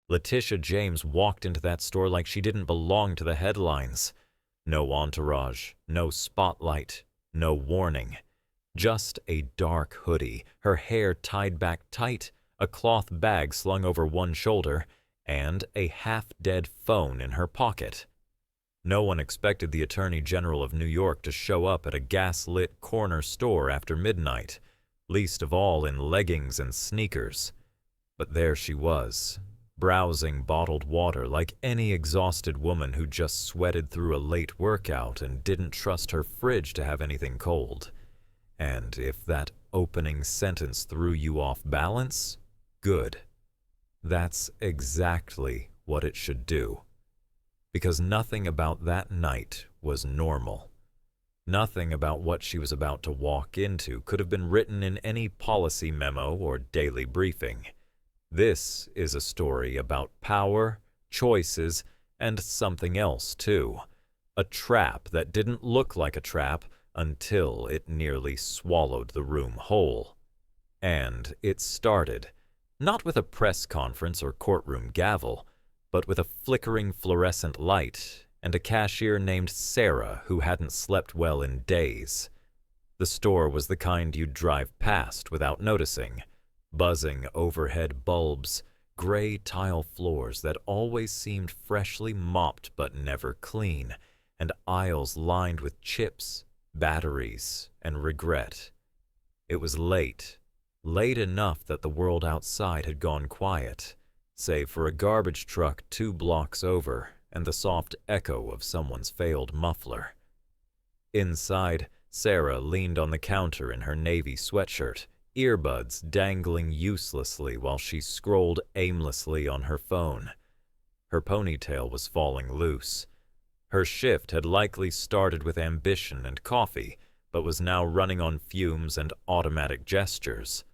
Letitia James walked into that store like she didn't belong to the headlines. No entourage, no spotlight, no warning. Just a dark hoodie, her hair tied back tight, a cloth bag slung over one shoulder, and a half-dead phone in her pocket. No one expected the Attorney General of New York to show up at a gas-lit corner store after midnight, least of all in leggings and sneakers. But there she was, browsing bottled water like any exhausted woman who just sweated through a late workout and didn't trust her fridge to have anything cold. And if that opening sentence threw you off balance, good. That's exactly what it should do. Because nothing about that night was normal. Nothing about what she was about to walk into could have been written in any policy memo or daily briefing. This is a story about power, choices, and something else too. A trap that didn't look like a trap until it nearly swallowed the room whole. And it started, not with a press conference or courtroom gavel, but with a flickering fluorescent light and a cashier named Sarah who hadn't slept well in days. The store was the kind you'd drive past without noticing. Buzzing overhead bulbs, gray tile floors that always seemed freshly mopped but never clean, and aisles lined with chips, batteries, and regret. It was late enough that the world outside had gone quiet, save for a garbage truck 2 blocks over and the soft echo of someone's failed muffler. Inside, Sarah leaned on the counter in her navy sweatshirt, earbuds dangling uselessly while she scrolled aimlessly on her phone. Her ponytail was falling loose. Her shift had likely started with ambition and coffee, but was now running on fumes and automatic gestures.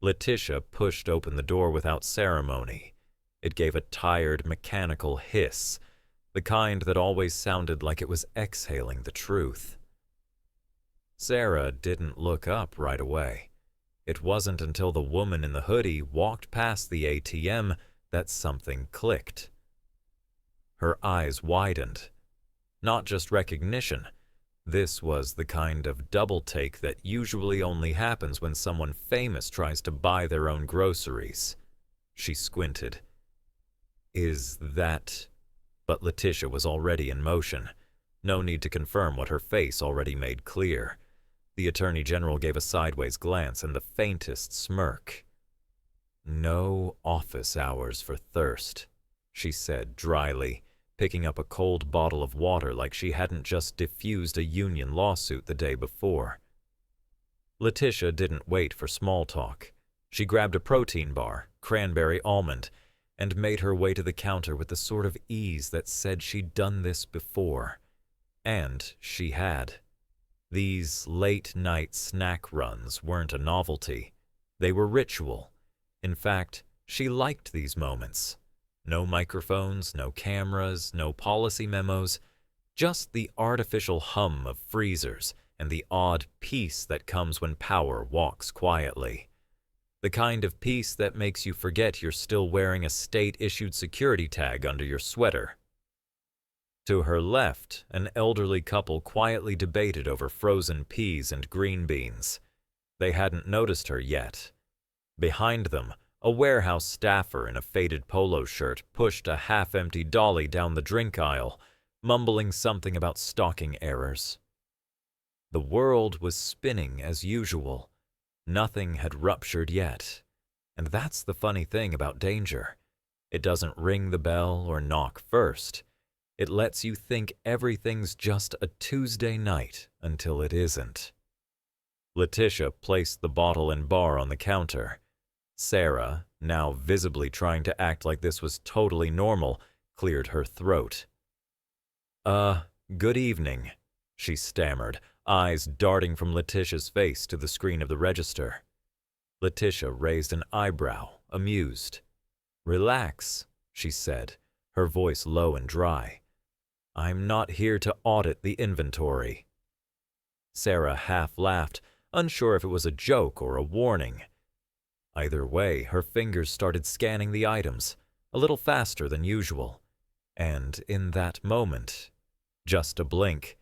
Letitia pushed open the door without ceremony. It gave a tired, mechanical hiss, the kind that always sounded like it was exhaling the truth. Sarah didn't look up right away. It wasn't until the woman in the hoodie walked past the ATM that something clicked. Her eyes widened. Not just recognition. This was the kind of double take that usually only happens when someone famous tries to buy their own groceries. She squinted. Is that... But Letitia was already in motion. No need to confirm what her face already made clear. The Attorney General gave a sideways glance and the faintest smirk. "No office hours for thirst," she said dryly, picking up a cold bottle of water like she hadn't just diffused a union lawsuit the day before. Letitia didn't wait for small talk. She grabbed a protein bar, cranberry almond, and made her way to the counter with the sort of ease that said she'd done this before. And she had. These late-night snack runs weren't a novelty. They were ritual. In fact, she liked these moments. No microphones, no cameras, no policy memos, just the artificial hum of freezers and the odd peace that comes when power walks quietly. The kind of peace that makes you forget you're still wearing a state-issued security tag under your sweater. To her left, an elderly couple quietly debated over frozen peas and green beans. They hadn't noticed her yet. Behind them, a warehouse staffer in a faded polo shirt pushed a half-empty dolly down the drink aisle, mumbling something about stocking errors. The world was spinning as usual. Nothing had ruptured yet. And that's the funny thing about danger. It doesn't ring the bell or knock first. It lets you think everything's just a Tuesday night until it isn't. Letitia placed the bottle and bar on the counter. Sarah, now visibly trying to act like this was totally normal, cleared her throat. Good evening," she stammered, eyes darting from Letitia's face to the screen of the register. Letitia raised an eyebrow, amused. "Relax," she said, her voice low and dry. "I'm not here to audit the inventory." Sarah half laughed, unsure if it was a joke or a warning. Either way, her fingers started scanning the items. a little faster than usual, and in that moment, just a blink,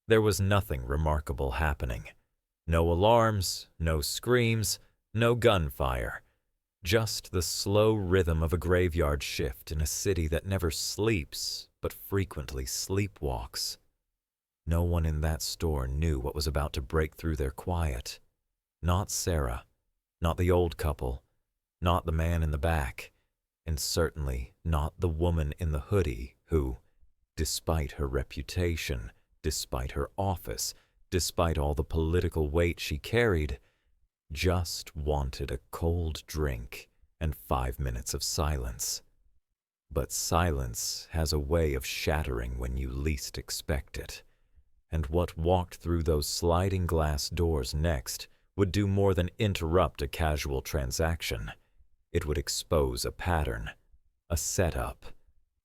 there was nothing remarkable happening. No alarms, no screams, no gunfire. Just the slow rhythm of a graveyard shift in a city that never sleeps, but frequently sleepwalks. No one in that store knew what was about to break through their quiet. Not Sarah, not the old couple, not the man in the back, and certainly not the woman in the hoodie who, despite her reputation, despite her office, despite all the political weight she carried, just wanted a cold drink and 5 minutes of silence. But silence has a way of shattering when you least expect it, and what walked through those sliding glass doors next would do more than interrupt a casual transaction. It would expose a pattern, a setup,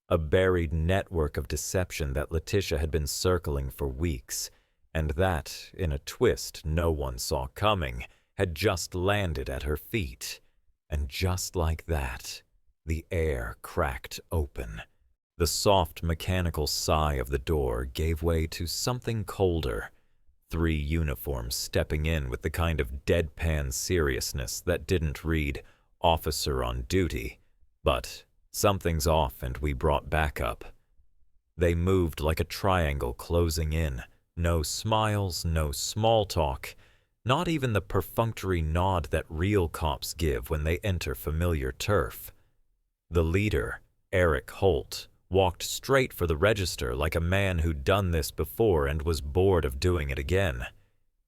a buried network of deception that Letitia had been circling for weeks, and that, in a twist no one saw coming, had just landed at her feet. And just like that, the air cracked open. The soft mechanical sigh of the door gave way to something colder. 3 uniforms stepping in with the kind of deadpan seriousness that didn't read "Officer on duty," but "Something's off and we brought backup." They moved like a triangle closing in. No smiles, no small talk, not even the perfunctory nod that real cops give when they enter familiar turf. The leader, Eric Holt, walked straight for the register like a man who'd done this before and was bored of doing it again.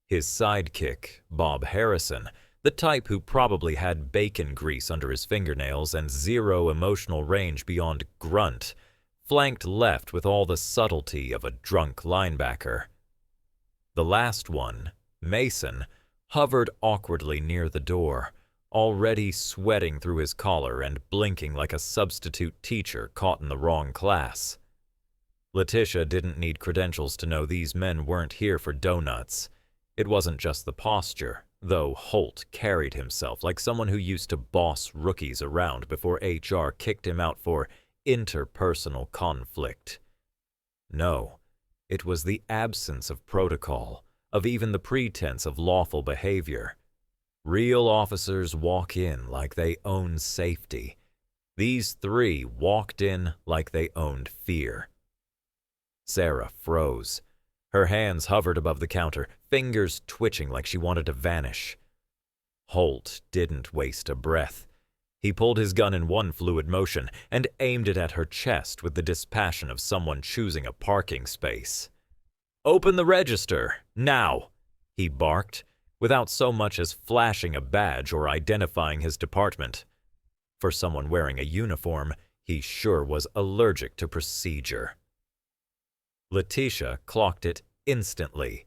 His sidekick, Bob Harrison, the type who probably had bacon grease under his fingernails and zero emotional range beyond grunt, flanked left with all the subtlety of a drunk linebacker. The last one, Mason, hovered awkwardly near the door, already sweating through his collar and blinking like a substitute teacher caught in the wrong class. Letitia didn't need credentials to know these men weren't here for donuts. It wasn't just the posture, though Holt carried himself like someone who used to boss rookies around before HR kicked him out for interpersonal conflict. No, it was the absence of protocol, of even the pretense of lawful behavior. Real officers walk in like they own safety. These 3 walked in like they owned fear. Sarah froze. Her hands hovered above the counter, fingers twitching like she wanted to vanish. Holt didn't waste a breath. He pulled his gun in one fluid motion and aimed it at her chest with the dispassion of someone choosing a parking space. "Open the register, now!" he barked, without so much as flashing a badge or identifying his department. For someone wearing a uniform, he sure was allergic to procedure. Letitia clocked it instantly.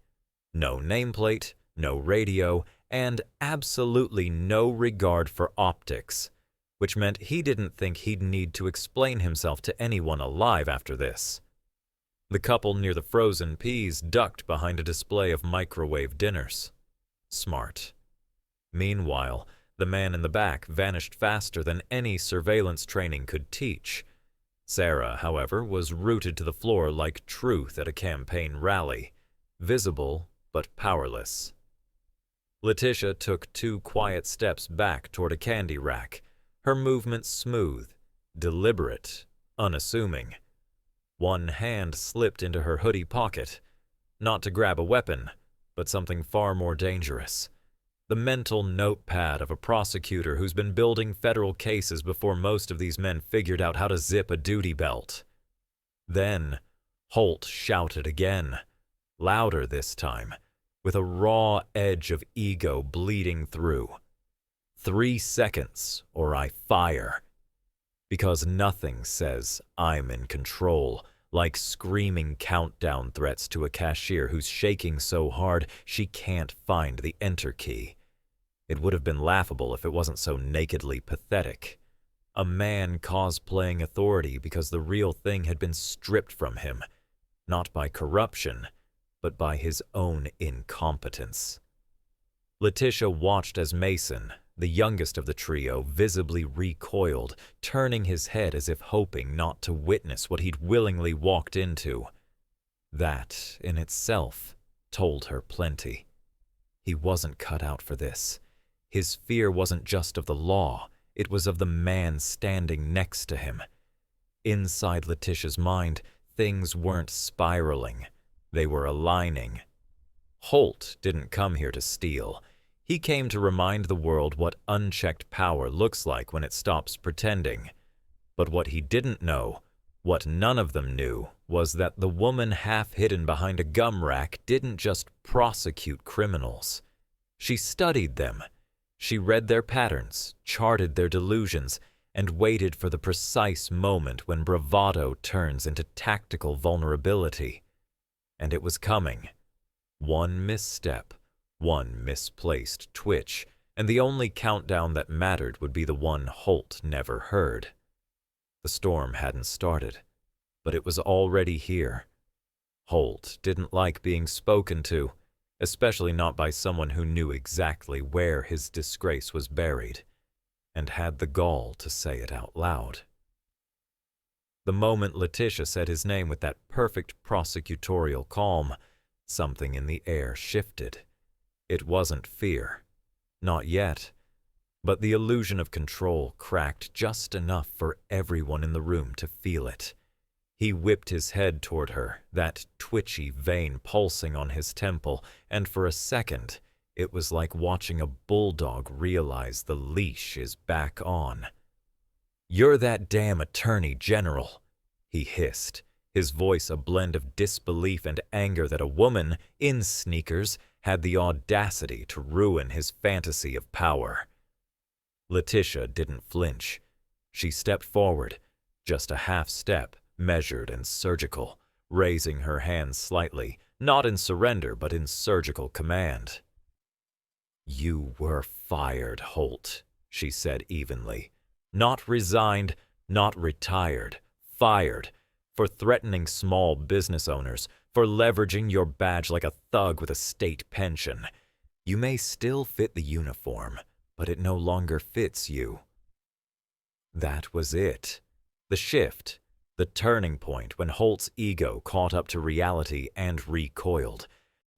No nameplate, no radio, and absolutely no regard for optics, which meant he didn't think he'd need to explain himself to anyone alive after this. The couple near the frozen peas ducked behind a display of microwave dinners. Smart. Meanwhile, the man in the back vanished faster than any surveillance training could teach. Sarah, however, was rooted to the floor like truth at a campaign rally, visible but powerless. Letitia took 2 quiet steps back toward a candy rack, her movements smooth, deliberate, unassuming. One hand slipped into her hoodie pocket, not to grab a weapon, but something far more dangerous. The mental notepad of a prosecutor who's been building federal cases before most of these men figured out how to zip a duty belt. Then, Holt shouted again, louder this time, with a raw edge of ego bleeding through. 3 seconds, or I fire. Because nothing says I'm in control like screaming countdown threats to a cashier who's shaking so hard she can't find the enter key. It would have been laughable if it wasn't so nakedly pathetic. A man cosplaying authority because the real thing had been stripped from him, not by corruption, but by his own incompetence. Letitia watched as Mason, the youngest of the trio, visibly recoiled, turning his head as if hoping not to witness what he'd willingly walked into. That, in itself, told her plenty. He wasn't cut out for this. His fear wasn't just of the law, it was of the man standing next to him. Inside Letitia's mind, things weren't spiraling. They were aligning. Holt didn't come here to steal. He came to remind the world what unchecked power looks like when it stops pretending. But what he didn't know, what none of them knew, was that the woman half hidden behind a gum rack didn't just prosecute criminals. She studied them. She read their patterns, charted their delusions, and waited for the precise moment when bravado turns into tactical vulnerability. And it was coming. One misstep, one misplaced twitch, and the only countdown that mattered would be the one Holt never heard. The storm hadn't started, but it was already here. Holt didn't like being spoken to, especially not by someone who knew exactly where his disgrace was buried, and had the gall to say it out loud. The moment Letitia said his name with that perfect prosecutorial calm, something in the air shifted. It wasn't fear. Not yet. But the illusion of control cracked just enough for everyone in the room to feel it. He whipped his head toward her, that twitchy vein pulsing on his temple, and for a second, it was like watching a bulldog realize the leash is back on. "You're that damn attorney general," he hissed, his voice a blend of disbelief and anger that a woman, in sneakers, had the audacity to ruin his fantasy of power. Letitia didn't flinch. She stepped forward, just a half step, measured and surgical, raising her hands slightly, not in surrender but in surgical command. "You were fired, Holt," she said evenly. "Not resigned, not retired. Fired. For threatening small business owners, for leveraging your badge like a thug with a state pension. You may still fit the uniform, but it no longer fits you." That was it. The shift. The turning point when Holt's ego caught up to reality and recoiled.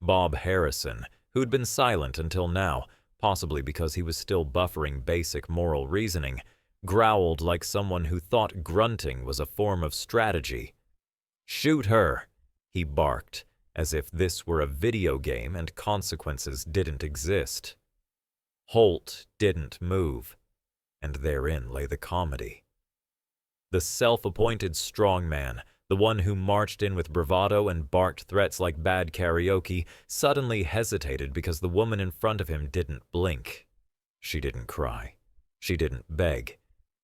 Bob Harrison, who'd been silent until now, possibly because he was still buffering basic moral reasoning, growled like someone who thought grunting was a form of strategy. "Shoot her," he barked, as if this were a video game and consequences didn't exist. Holt didn't move, and therein lay the comedy. The self-appointed strongman, the one who marched in with bravado and barked threats like bad karaoke, suddenly hesitated because the woman in front of him didn't blink. She didn't cry. She didn't beg.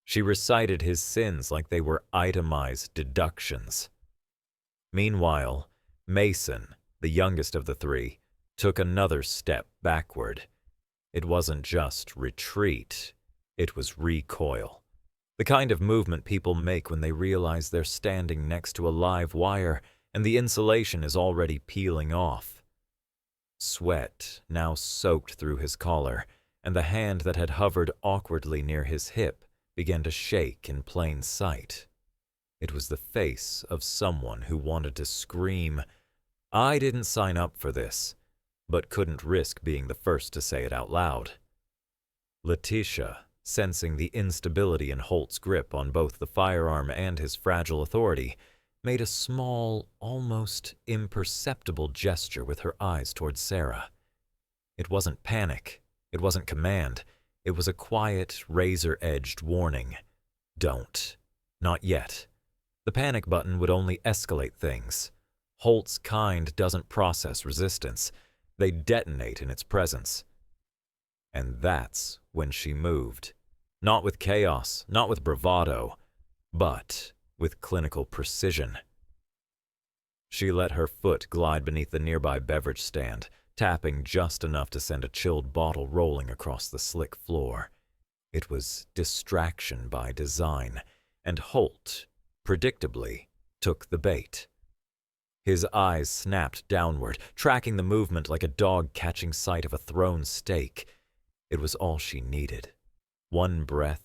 She recited his sins like they were itemized deductions. Meanwhile, Mason, the youngest of the three, took another step backward. It wasn't just retreat, it was recoil. The kind of movement people make when they realize they're standing next to a live wire and the insulation is already peeling off. Sweat now soaked through his collar, and the hand that had hovered awkwardly near his hip began to shake in plain sight. It was the face of someone who wanted to scream, "I didn't sign up for this," but couldn't risk being the first to say it out loud. Letitia, sensing the instability in Holt's grip on both the firearm and his fragile authority, made a small, almost imperceptible gesture with her eyes toward Sarah. It wasn't panic, it wasn't command, it was a quiet, razor-edged warning. Don't. Not yet. The panic button would only escalate things. Holt's kind doesn't process resistance. They detonate in its presence. And that's when she moved. Not with chaos, not with bravado, but with clinical precision. She let her foot glide beneath the nearby beverage stand, tapping just enough to send a chilled bottle rolling across the slick floor. It was distraction by design, and Holt, predictably, took the bait. His eyes snapped downward, tracking the movement like a dog catching sight of a thrown steak. It was all she needed. One breath,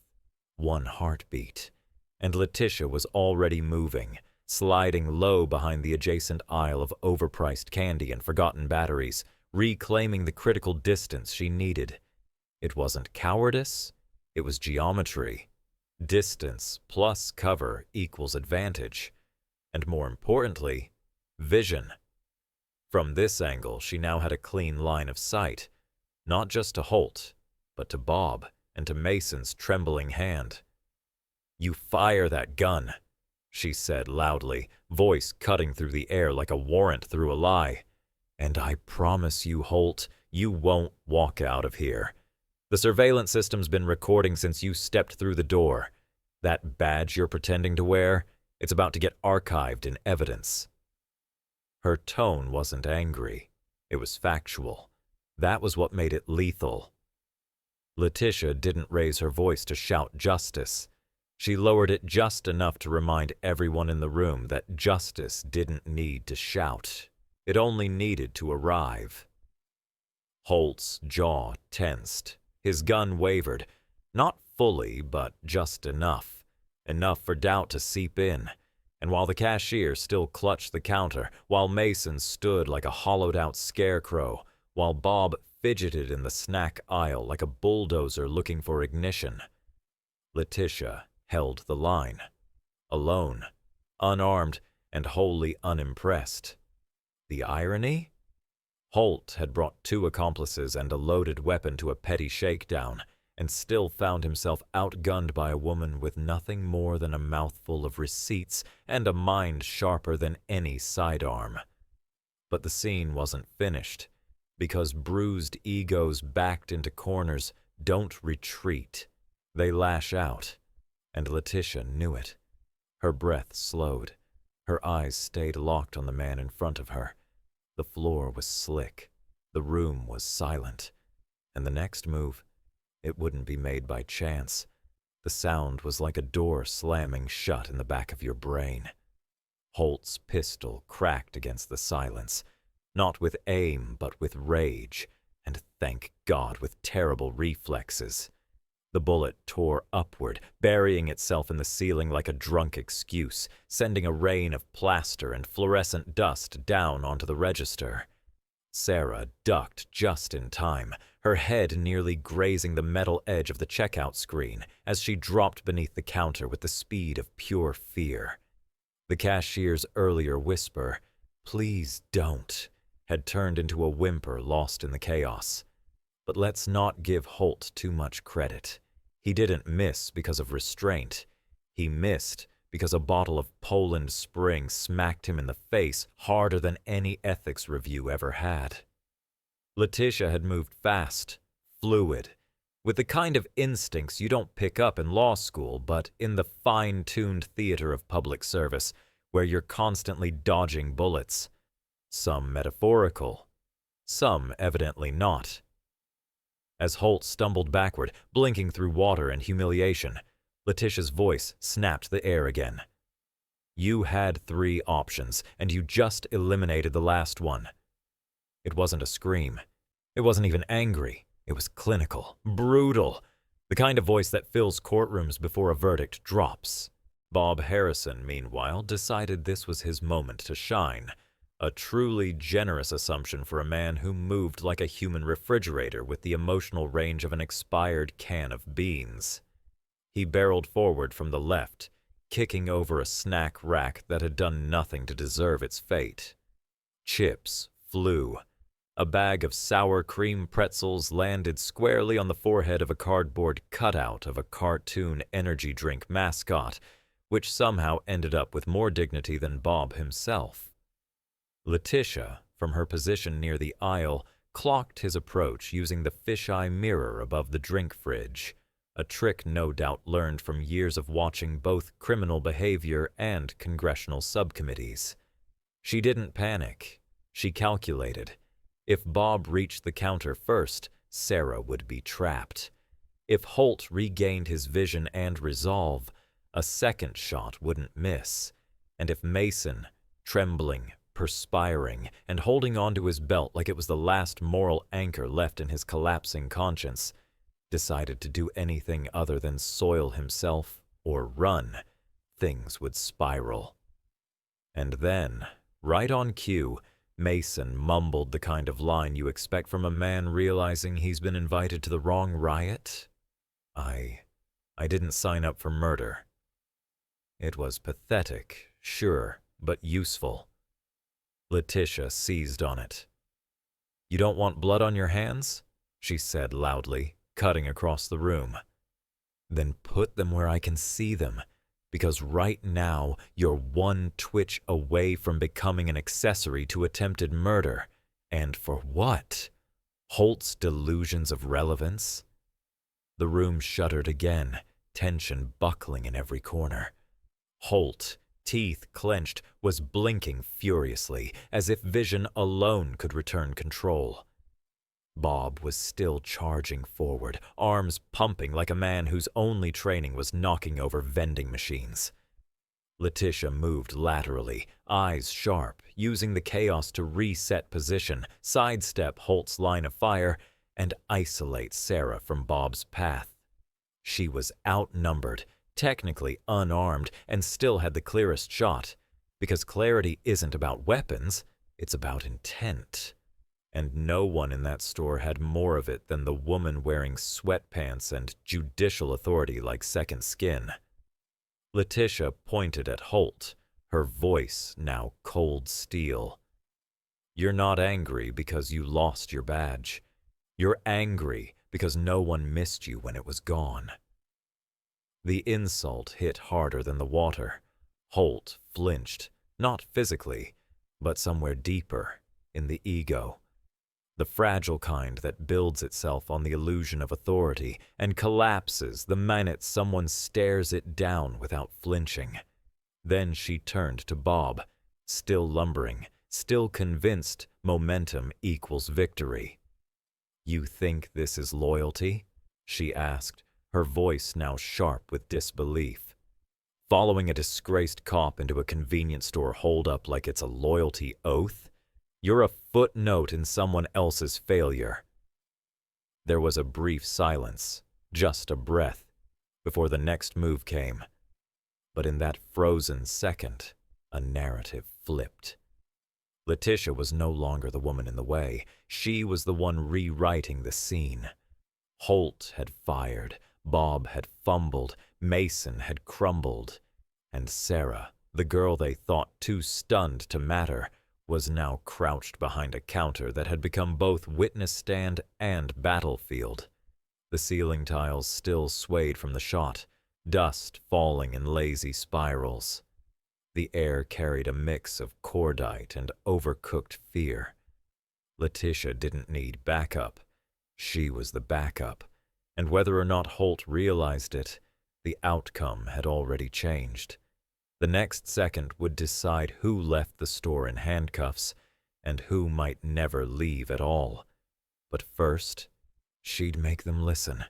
one heartbeat, and Letitia was already moving, sliding low behind the adjacent aisle of overpriced candy and forgotten batteries, reclaiming the critical distance she needed. It wasn't cowardice, it was geometry. Distance plus cover equals advantage. And more importantly, vision. From this angle, she now had a clean line of sight, not just to Holt, but to Bob and to Mason's trembling hand. "You fire that gun," she said loudly, voice cutting through the air like a warrant through a lie. "And I promise you, Holt, you won't walk out of here. The surveillance system's been recording since you stepped through the door. That badge you're pretending to wear, it's about to get archived in evidence." Her tone wasn't angry. It was factual. That was what made it lethal. Letitia didn't raise her voice to shout justice. She lowered it just enough to remind everyone in the room that justice didn't need to shout. It only needed to arrive. Holt's jaw tensed. His gun wavered. Not fully, but just enough. Enough for doubt to seep in. And while the cashier still clutched the counter, while Mason stood like a hollowed-out scarecrow, while Bob fidgeted in the snack aisle like a bulldozer looking for ignition, Letitia held the line. Alone, unarmed, and wholly unimpressed. The irony? Holt had brought 2 accomplices and a loaded weapon to a petty shakedown, and still found himself outgunned by a woman with nothing more than a mouthful of receipts and a mind sharper than any sidearm. But the scene wasn't finished, because bruised egos backed into corners don't retreat. They lash out, and Letitia knew it. Her breath slowed. Her eyes stayed locked on the man in front of her. The floor was slick. The room was silent. And the next move, it wouldn't be made by chance. The sound was like a door slamming shut in the back of your brain. Holt's pistol cracked against the silence, not with aim but with rage, and thank God with terrible reflexes. The bullet tore upward, burying itself in the ceiling like a drunk excuse, sending a rain of plaster and fluorescent dust down onto the register. Sarah ducked just in time, her head nearly grazing the metal edge of the checkout screen as she dropped beneath the counter with the speed of pure fear. The cashier's earlier whisper, "Please don't," had turned into a whimper lost in the chaos. But let's not give Holt too much credit. He didn't miss because of restraint. He missed because a bottle of Poland Spring smacked him in the face harder than any ethics review ever had. Letitia had moved fast, fluid, with the kind of instincts you don't pick up in law school, but in the fine-tuned theater of public service, where you're constantly dodging bullets. Some metaphorical, some evidently not. As Holt stumbled backward, blinking through water and humiliation, Letitia's voice snapped the air again. "You had 3 options, and you just eliminated the last one." It wasn't a scream. It wasn't even angry. It was clinical, brutal, the kind of voice that fills courtrooms before a verdict drops. Bob Harrison, meanwhile, decided this was his moment to shine. A truly generous assumption for a man who moved like a human refrigerator with the emotional range of an expired can of beans. He barreled forward from the left, kicking over a snack rack that had done nothing to deserve its fate. Chips flew. A bag of sour cream pretzels landed squarely on the forehead of a cardboard cutout of a cartoon energy drink mascot, which somehow ended up with more dignity than Bob himself. Letitia, from her position near the aisle, clocked his approach using the fisheye mirror above the drink fridge, a trick no doubt learned from years of watching both criminal behavior and congressional subcommittees. She didn't panic. She calculated. If Bob reached the counter first, Sarah would be trapped. If Holt regained his vision and resolve, a second shot wouldn't miss. And if Mason, trembling, perspiring, and holding onto his belt like it was the last moral anchor left in his collapsing conscience, decided to do anything other than soil himself or run, things would spiral. And then, right on cue, Mason mumbled the kind of line you expect from a man realizing he's been invited to the wrong riot. I didn't sign up for murder. It was pathetic, sure, but useful. Letitia seized on it. "You don't want blood on your hands?" she said loudly, cutting across the room. "Then put them where I can see them, because right now you're one twitch away from becoming an accessory to attempted murder. And for what? Holt's delusions of relevance?" The room shuddered again, tension buckling in every corner. Holt, teeth clenched, was blinking furiously, as if vision alone could return control. Bob was still charging forward, arms pumping like a man whose only training was knocking over vending machines. Letitia moved laterally, eyes sharp, using the chaos to reset position, sidestep Holt's line of fire, and isolate Sarah from Bob's path. She was outnumbered, technically unarmed, and still had the clearest shot, because clarity isn't about weapons, it's about intent. And no one in that store had more of it than the woman wearing sweatpants and judicial authority like second skin. Letitia pointed at Holt, her voice now cold steel. "You're not angry because you lost your badge. You're angry because no one missed you when it was gone." The insult hit harder than the water. Holt flinched, not physically, but somewhere deeper, in the ego. The fragile kind that builds itself on the illusion of authority and collapses the minute someone stares it down without flinching. Then she turned to Bob, still lumbering, still convinced momentum equals victory. "You think this is loyalty?" she asked, her voice now sharp with disbelief. "Following a disgraced cop into a convenience store holdup like it's a loyalty oath? You're a footnote in someone else's failure." There was a brief silence, just a breath, before the next move came. But in that frozen second, a narrative flipped. Letitia was no longer the woman in the way. She was the one rewriting the scene. Holt had fired, Bob had fumbled, Mason had crumbled, and Sarah, the girl they thought too stunned to matter, was now crouched behind a counter that had become both witness stand and battlefield. The ceiling tiles still swayed from the shot, dust falling in lazy spirals. The air carried a mix of cordite and overcooked fear. Letitia didn't need backup. She was the backup, and whether or not Holt realized it, the outcome had already changed. The next second would decide who left the store in handcuffs and who might never leave at all. But first, she'd make them listen,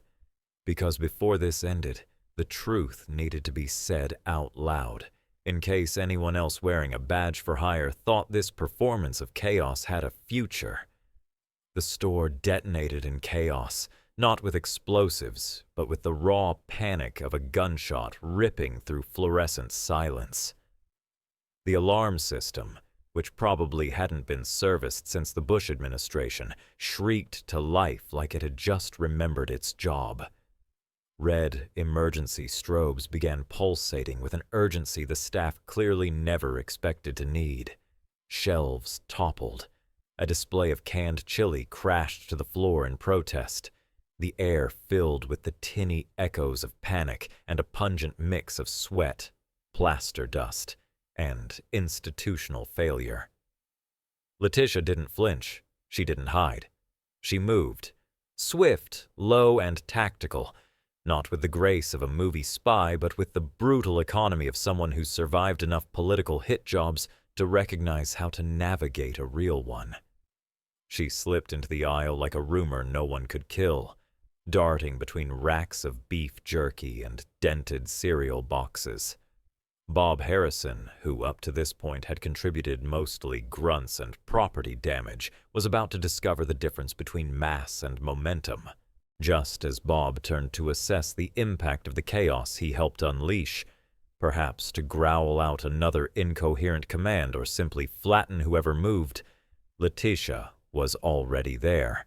because before this ended, the truth needed to be said out loud, in case anyone else wearing a badge for hire thought this performance of chaos had a future. The store detonated in chaos, not with explosives, but with the raw panic of a gunshot ripping through fluorescent silence. The alarm system, which probably hadn't been serviced since the Bush administration, shrieked to life like it had just remembered its job. Red emergency strobes began pulsating with an urgency the staff clearly never expected to need. Shelves toppled. A display of canned chili crashed to the floor in protest. The air filled with the tinny echoes of panic and a pungent mix of sweat, plaster dust, and institutional failure. Letitia didn't flinch. She didn't hide. She moved. Swift, low, and tactical, not with the grace of a movie spy, but with the brutal economy of someone who's survived enough political hit jobs to recognize how to navigate a real one. She slipped into the aisle like a rumor no one could kill, darting between racks of beef jerky and dented cereal boxes. Bob Harrison, who up to this point had contributed mostly grunts and property damage, was about to discover the difference between mass and momentum. Just as Bob turned to assess the impact of the chaos he helped unleash, perhaps to growl out another incoherent command or simply flatten whoever moved, Letitia was already there.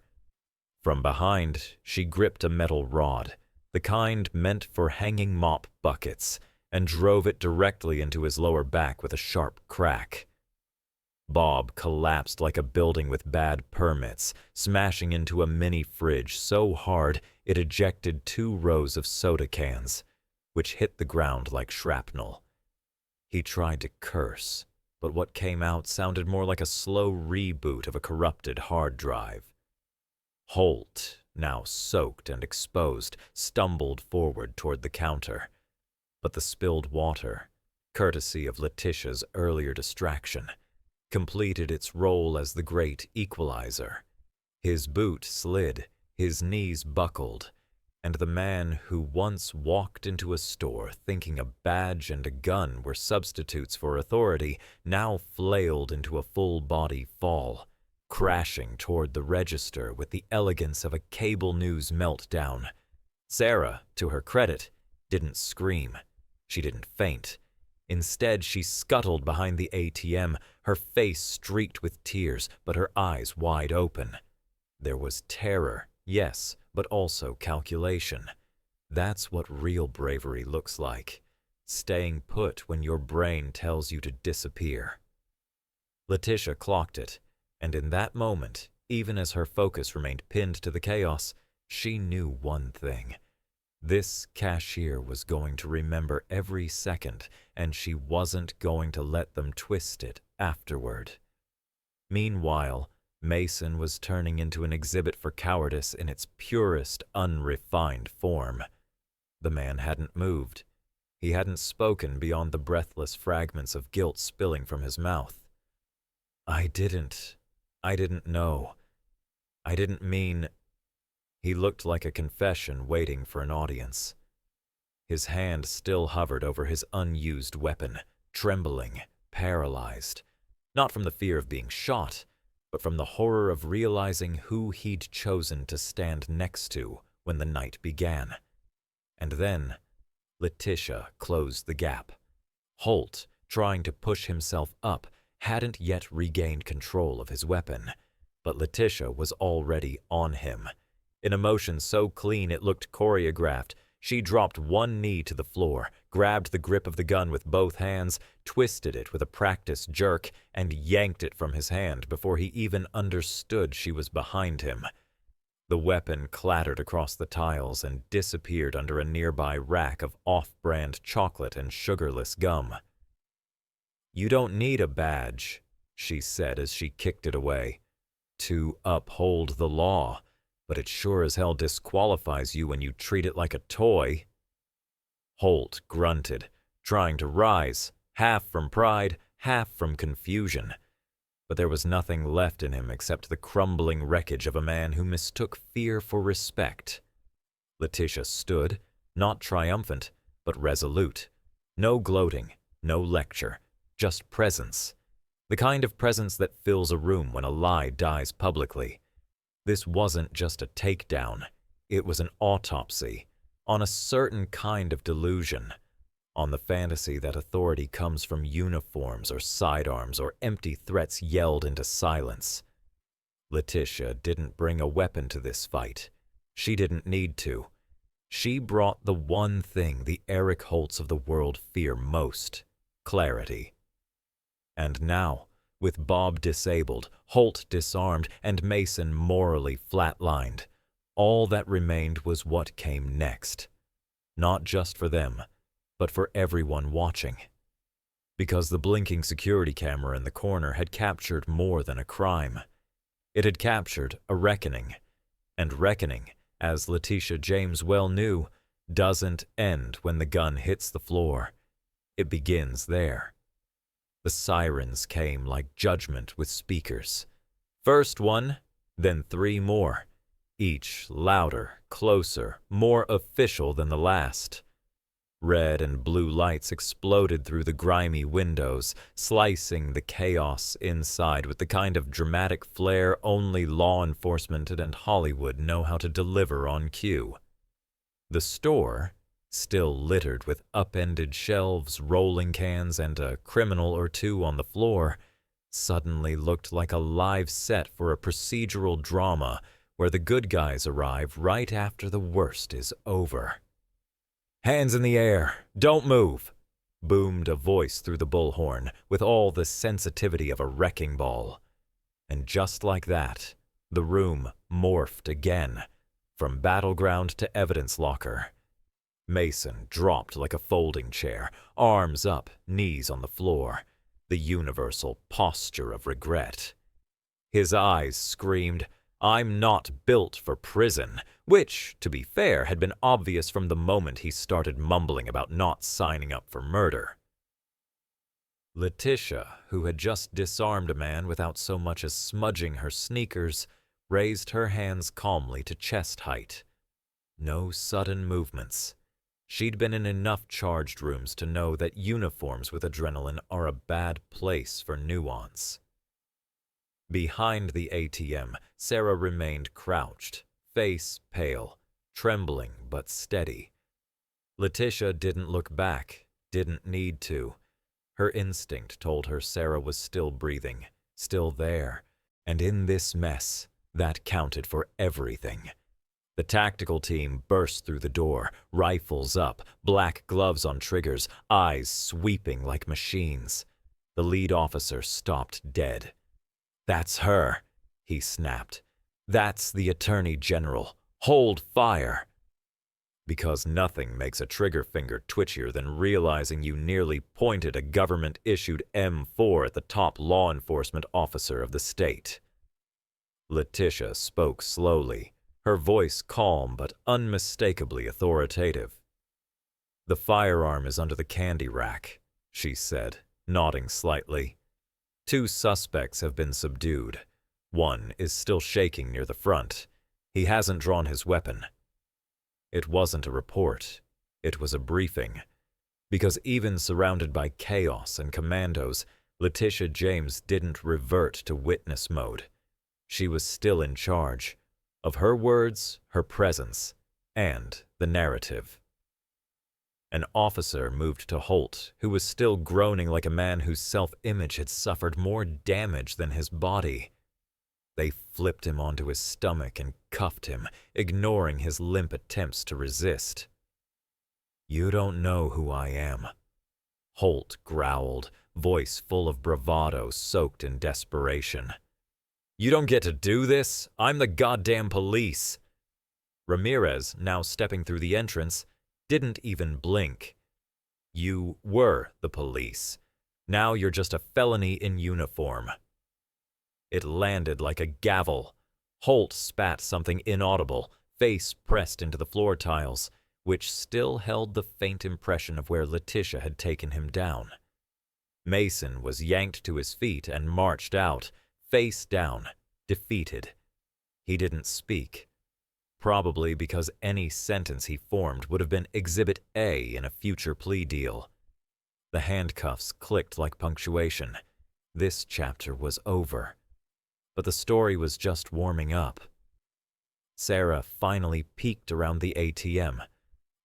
From behind, she gripped a metal rod, the kind meant for hanging mop buckets, and drove it directly into his lower back with a sharp crack. Bob collapsed like a building with bad permits, smashing into a mini fridge so hard it ejected 2 rows of soda cans, which hit the ground like shrapnel. He tried to curse, but what came out sounded more like a slow reboot of a corrupted hard drive. Holt, now soaked and exposed, stumbled forward toward the counter, but the spilled water, courtesy of Letitia's earlier distraction, completed its role as the great equalizer. His boot slid, his knees buckled, and the man who once walked into a store thinking a badge and a gun were substitutes for authority now flailed into a full-body fall, crashing toward the register with the elegance of a cable news meltdown. Sarah, to her credit, didn't scream. She didn't faint. Instead, she scuttled behind the ATM, her face streaked with tears, but her eyes wide open. There was terror, yes, but also calculation. That's what real bravery looks like. Staying put when your brain tells you to disappear. Letitia clocked it, and in that moment, even as her focus remained pinned to the chaos, she knew one thing. This cashier was going to remember every second, and she wasn't going to let them twist it afterward. Meanwhile, Mason was turning into an exhibit for cowardice in its purest, unrefined form. The man hadn't moved. He hadn't spoken beyond the breathless fragments of guilt spilling from his mouth. I didn't know. I didn't mean... He looked like a confession waiting for an audience. His hand still hovered over his unused weapon, trembling, paralyzed, not from the fear of being shot, but from the horror of realizing who he'd chosen to stand next to when the night began. And then, Letitia closed the gap. Holt, trying to push himself up, hadn't yet regained control of his weapon, but Letitia was already on him. In a motion so clean it looked choreographed, she dropped one knee to the floor, grabbed the grip of the gun with both hands, twisted it with a practiced jerk, and yanked it from his hand before he even understood she was behind him. The weapon clattered across the tiles and disappeared under a nearby rack of off-brand chocolate and sugarless gum. "You don't need a badge," she said as she kicked it away, "to uphold the law. But it sure as hell disqualifies you when you treat it like a toy." Holt grunted, trying to rise, half from pride, half from confusion. But there was nothing left in him except the crumbling wreckage of a man who mistook fear for respect. Letitia stood, not triumphant, but resolute. No gloating, no lecture, just presence. The kind of presence that fills a room when a lie dies publicly. This wasn't just a takedown, it was an autopsy, on a certain kind of delusion, on the fantasy that authority comes from uniforms or sidearms or empty threats yelled into silence. Letitia didn't bring a weapon to this fight. She didn't need to. She brought the one thing the Eric Holts of the world fear most: clarity. And now, with Bob disabled, Holt disarmed, and Mason morally flatlined, all that remained was what came next. Not just for them, but for everyone watching. Because the blinking security camera in the corner had captured more than a crime. It had captured a reckoning. And reckoning, as Letitia James well knew, doesn't end when the gun hits the floor. It begins there. The sirens came like judgment with speakers. First one, then 3 more, each louder, closer, more official than the last. Red and blue lights exploded through the grimy windows, slicing the chaos inside with the kind of dramatic flair only law enforcement and Hollywood know how to deliver on cue. The store, still littered with upended shelves, rolling cans, and a criminal or two on the floor, suddenly looked like a live set for a procedural drama where the good guys arrive right after the worst is over. "Hands in the air! Don't move!" boomed a voice through the bullhorn with all the sensitivity of a wrecking ball. And just like that, the room morphed again, from battleground to evidence locker. Mason dropped like a folding chair, arms up, knees on the floor, the universal posture of regret. His eyes screamed, "I'm not built for prison," which, to be fair, had been obvious from the moment he started mumbling about not signing up for murder. Letitia, who had just disarmed a man without so much as smudging her sneakers, raised her hands calmly to chest height. No sudden movements. She'd been in enough charged rooms to know that uniforms with adrenaline are a bad place for nuance. Behind the ATM, Sarah remained crouched, face pale, trembling but steady. Letitia didn't look back, didn't need to. Her instinct told her Sarah was still breathing, still there, and in this mess, that counted for everything. The tactical team burst through the door, rifles up, black gloves on triggers, eyes sweeping like machines. The lead officer stopped dead. "That's her," he snapped. "That's the Attorney General. Hold fire!" Because nothing makes a trigger finger twitchier than realizing you nearly pointed a government-issued M4 at the top law enforcement officer of the state. Letitia spoke slowly, her voice calm but unmistakably authoritative. "The firearm is under the candy rack," she said, nodding slightly. "2 suspects have been subdued. One is still shaking near the front. He hasn't drawn his weapon." It wasn't a report. It was a briefing. Because even surrounded by chaos and commandos, Letitia James didn't revert to witness mode. She was still in charge of her words, her presence, and the narrative. An officer moved to Holt, who was still groaning like a man whose self-image had suffered more damage than his body. They flipped him onto his stomach and cuffed him, ignoring his limp attempts to resist. "You don't know who I am," Holt growled, voice full of bravado soaked in desperation. "You don't get to do this. I'm the goddamn police." Ramirez, now stepping through the entrance, didn't even blink. "You were the police. Now you're just a felony in uniform." It landed like a gavel. Holt spat something inaudible, face pressed into the floor tiles, which still held the faint impression of where Letitia had taken him down. Mason was yanked to his feet and marched out, face down, defeated. He didn't speak, probably because any sentence he formed would have been Exhibit A in a future plea deal. The handcuffs clicked like punctuation. This chapter was over. But the story was just warming up. Sarah finally peeked around the ATM.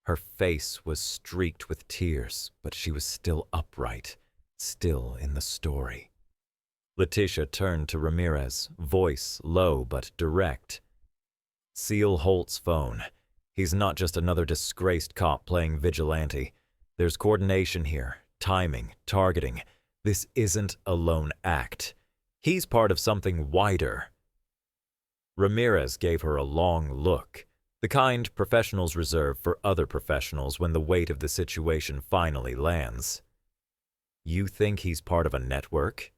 Her face was streaked with tears, but she was still upright, still in the story. Letitia turned to Ramirez, voice low but direct. "Seal Holt's phone. He's not just another disgraced cop playing vigilante. There's coordination here, timing, targeting. This isn't a lone act. He's part of something wider." Ramirez gave her a long look, the kind professionals reserve for other professionals when the weight of the situation finally lands. "You think he's part of a network?"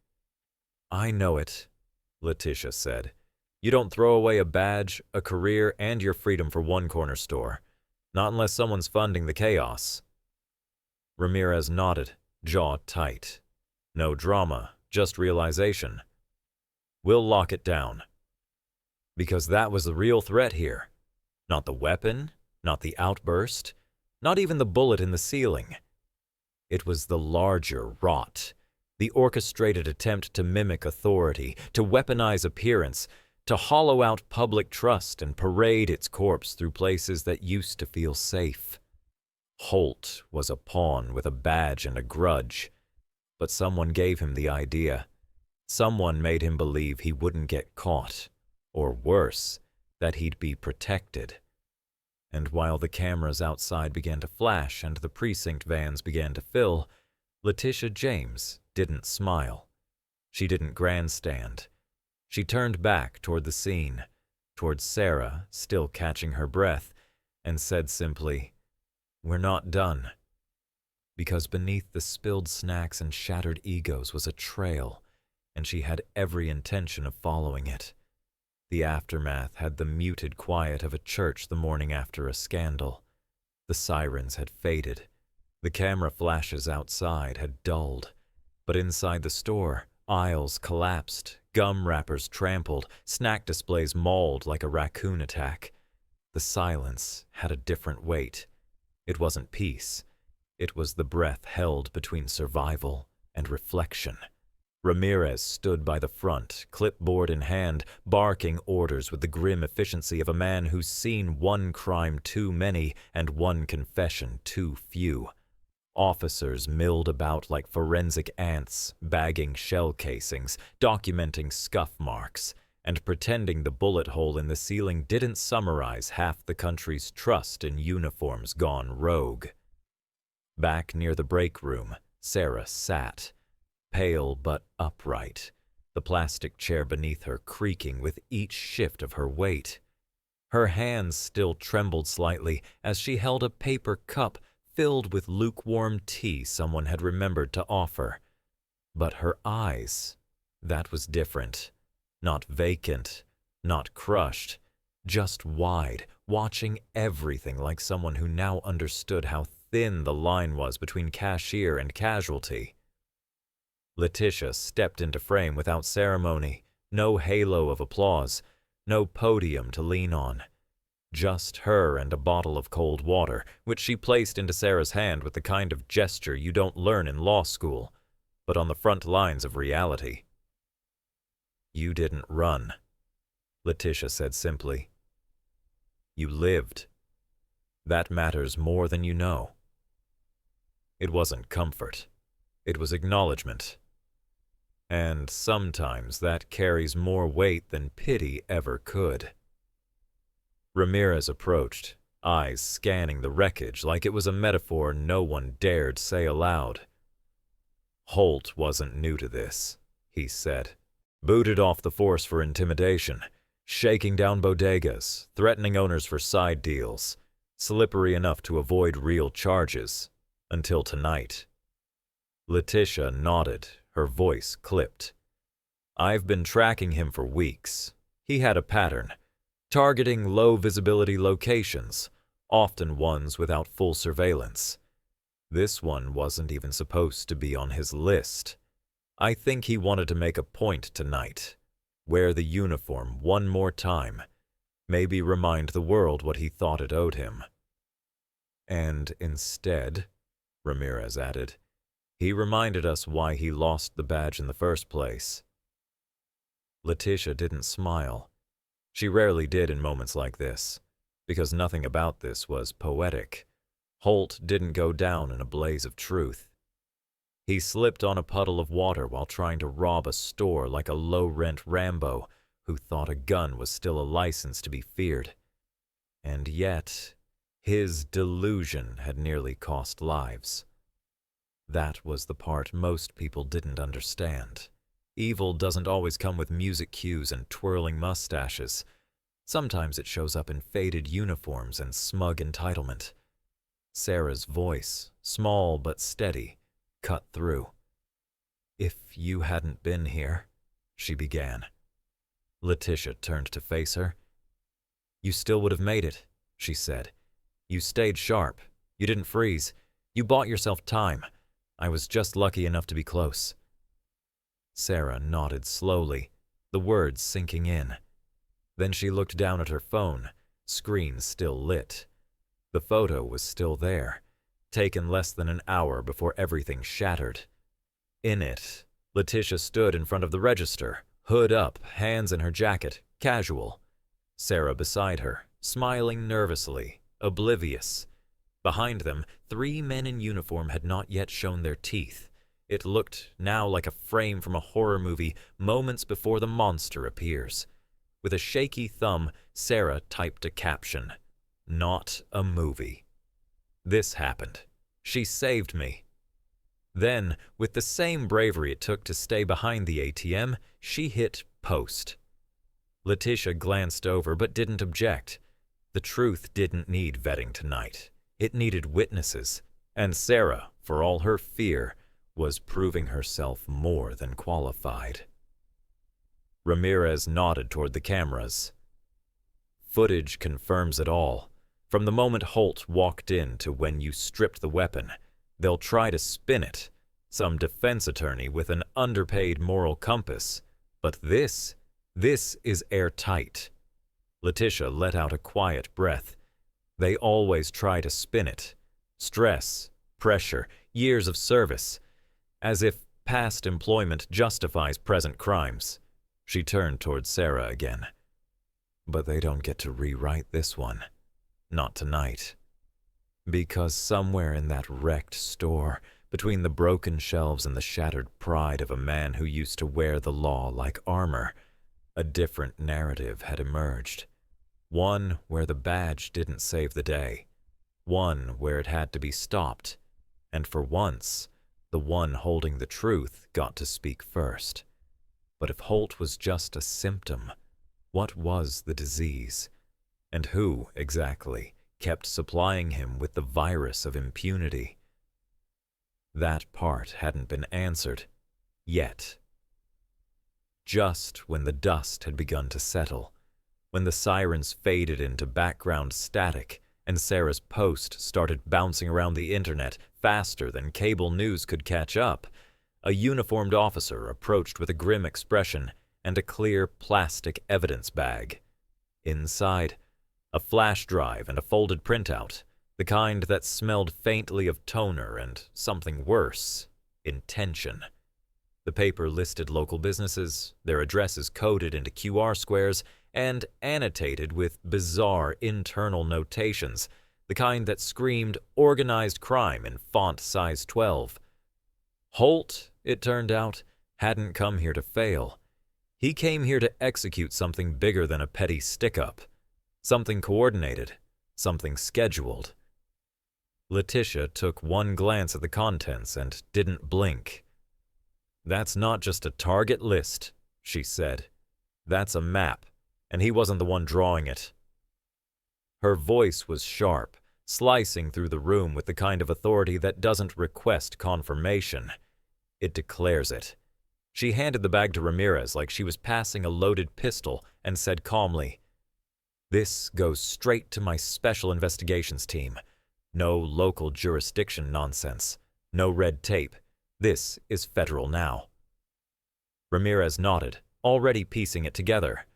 "I know it," Letitia said. "You don't throw away a badge, a career, and your freedom for one corner store. Not unless someone's funding the chaos." Ramirez nodded, jaw tight. No drama, just realization. "We'll lock it down." Because that was the real threat here. Not the weapon, not the outburst, Not even the bullet in the ceiling. It was the larger rot, the orchestrated attempt to mimic authority, to weaponize appearance, to hollow out public trust and parade its corpse through places that used to feel safe. Holt was a pawn with a badge and a grudge, but someone gave him the idea. Someone made him believe he wouldn't get caught, or worse, that he'd be protected. And while the cameras outside began to flash and the precinct vans began to fill, Letitia James didn't smile. She didn't grandstand. She turned back toward the scene, toward Sarah, still catching her breath, and said simply, "We're not done." Because beneath the spilled snacks and shattered egos was a trail, and she had every intention of following it. The aftermath had the muted quiet of a church the morning after a scandal. The sirens had faded. The camera flashes outside had dulled. But inside the store, aisles collapsed, gum wrappers trampled, snack displays mauled like a raccoon attack. The silence had a different weight. It wasn't peace. It was the breath held between survival and reflection. Ramirez stood by the front, clipboard in hand, barking orders with the grim efficiency of a man who's seen one crime too many and one confession too few. Officers milled about like forensic ants, bagging shell casings, documenting scuff marks, and pretending the bullet hole in the ceiling didn't summarize half the country's trust in uniforms gone rogue. Back near the break room, Sarah sat, pale but upright, the plastic chair beneath her creaking with each shift of her weight. Her hands still trembled slightly as she held a paper cup filled with lukewarm tea someone had remembered to offer. But her eyes, that was different. Not vacant, not crushed, just wide, watching everything like someone who now understood how thin the line was between cashier and casualty. Letitia stepped into frame without ceremony, no halo of applause, no podium to lean on. Just her and a bottle of cold water, which she placed into Sarah's hand with the kind of gesture you don't learn in law school, but on the front lines of reality. "You didn't run," Letitia said simply. "You lived. That matters more than you know." It wasn't comfort. It was acknowledgement. And sometimes that carries more weight than pity ever could. Ramirez approached, eyes scanning the wreckage like it was a metaphor no one dared say aloud. Holt wasn't new to this, he said. Booted off the force for intimidation, shaking down bodegas, threatening owners for side deals, slippery enough to avoid real charges, until tonight. Letitia nodded, her voice clipped. "I've been tracking him for weeks. He had a pattern, targeting low-visibility locations, often ones without full surveillance. This one wasn't even supposed to be on his list. I think he wanted to make a point tonight, wear the uniform one more time, maybe remind the world what he thought it owed him. And instead," Ramirez added, "he reminded us why he lost the badge in the first place." Letitia didn't smile. She rarely did in moments like this, because nothing about this was poetic. Holt didn't go down in a blaze of truth. He slipped on a puddle of water while trying to rob a store like a low-rent Rambo who thought a gun was still a license to be feared. And yet, his delusion had nearly cost lives. That was the part most people didn't understand. Evil doesn't always come with music cues and twirling mustaches. Sometimes it shows up in faded uniforms and smug entitlement. Sarah's voice, small but steady, cut through. "If you hadn't been here," she began. Letitia turned to face her. "You still would have made it," she said. "You stayed sharp. You didn't freeze. You bought yourself time. I was just lucky enough to be close." Sarah nodded slowly, the words sinking in. Then she looked down at her phone, screen still lit. The photo was still there, taken less than an hour before everything shattered. In it, Letitia stood in front of the register, hood up, hands in her jacket, casual. Sarah beside her, smiling nervously, oblivious. Behind them, 3 men in uniform had not yet shown their teeth. It looked now like a frame from a horror movie moments before the monster appears. With a shaky thumb, Sarah typed a caption. Not a movie. This happened. She saved me. Then, with the same bravery it took to stay behind the ATM, she hit post. Letitia glanced over but didn't object. The truth didn't need vetting tonight. It needed witnesses, and Sarah, for all her fear, was proving herself more than qualified. Ramirez nodded toward the cameras. Footage confirms it all. From the moment Holt walked in to when you stripped the weapon, they'll try to spin it. Some defense attorney with an underpaid moral compass. But this is airtight. Letitia let out a quiet breath. They always try to spin it. Stress, pressure, years of service. As if past employment justifies present crimes. She turned toward Sarah again. But they don't get to rewrite this one. Not tonight. Because somewhere in that wrecked store, between the broken shelves and the shattered pride of a man who used to wear the law like armor, a different narrative had emerged. One where the badge didn't save the day. One where it had to be stopped. And for once, the one holding the truth got to speak first. But if Holt was just a symptom, what was the disease? And who, exactly, kept supplying him with the virus of impunity? That part hadn't been answered. Yet. Just when the dust had begun to settle, when the sirens faded into background static and Sarah's post started bouncing around the internet faster than cable news could catch up, a uniformed officer approached with a grim expression and a clear plastic evidence bag. Inside, a flash drive and a folded printout, the kind that smelled faintly of toner and something worse, intention. The paper listed local businesses, their addresses coded into QR squares, and annotated with bizarre internal notations, the kind that screamed organized crime in font size 12. Holt, it turned out, hadn't come here to fail. He came here to execute something bigger than a petty stick-up. Something coordinated, something scheduled. Letitia took one glance at the contents and didn't blink. "That's not just a target list," she said. "That's a map, and he wasn't the one drawing it." Her voice was sharp, slicing through the room with the kind of authority that doesn't request confirmation. It declares it. She handed the bag to Ramirez like she was passing a loaded pistol and said calmly, "This goes straight to my special investigations team. No local jurisdiction nonsense. No red tape. This is federal now." Ramirez nodded, already piecing it together.